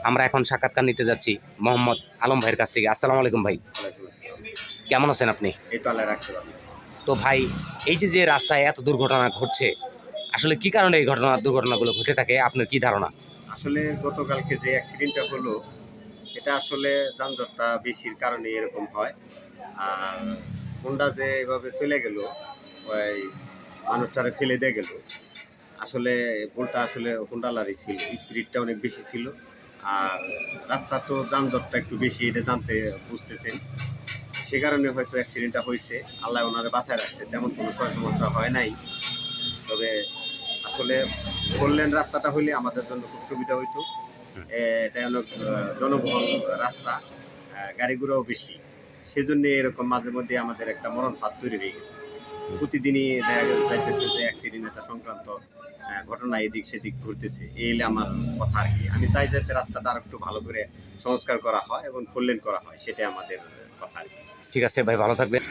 আমরা এখন সাক্ষাৎকার নিতে যাচ্ছি মোহাম্মদ আলম ভাইয়ের কাছ থেকে। আসসালামু আলাইকুম ভাই, কেমন আছেন আপনি? এই তো আল্লাহ রাখছে ভালো। তো ভাই, এই যে যে রাস্তায় এত দুর্ঘটনা ঘটছে, আসলে কি কারণে এই দুর্ঘটনাগুলো ঘটে থাকে, আপনার কি ধারণা? আসলে গতকালকে যে অ্যাক্সিডেন্টটা হলো, এটা আসলে যানজটটা বেশির কারণে এরকম হয়। আর হোন্ডা যে এভাবে চলে গেল, ওই মানুষটারে ফেলে দিয়ে গেল, আসলে ভুলটা আসলে হোন্ডালারই ছিল, স্পিডটা অনেক বেশি ছিল। আর রাস্তা তো যানজটটা একটু বেশি, এটা জানতে বুঝতেছেন, সে কারণে হয়তো অ্যাক্সিডেন্টটা হয়েছে। আল্লাহ ওনারে বাঁচায় রাখছে, তেমন কোনো সমস্যা হয় নাই। তবে আসলে ফোরলেন রাস্তাটা হইলে আমাদের জন্য খুব সুবিধা হইতো। এটা অনেক জনবহুল রাস্তা, গাড়ি ঘোড়াও বেশি, সেজন্য এরকম মাঝে মধ্যে আমাদের একটা মরণ ফাঁদ তৈরি হয়ে গেছে। প্রতিদিনই দেখা যাইতেছে যে অ্যাক্সিডেন্ট একটা সংক্রান্ত ঘটনা এদিক সেদিক ঘুরতেছে। এই হলে আমার কথা আর কি। আমি চাই যাতে রাস্তাটা আর একটু ভালো করে সংস্কার করা হয় এবং ফোরলেন করা হয়, সেটাই আমাদের কথা আর কি। ঠিক আছে ভাই, ভালো থাকবেন।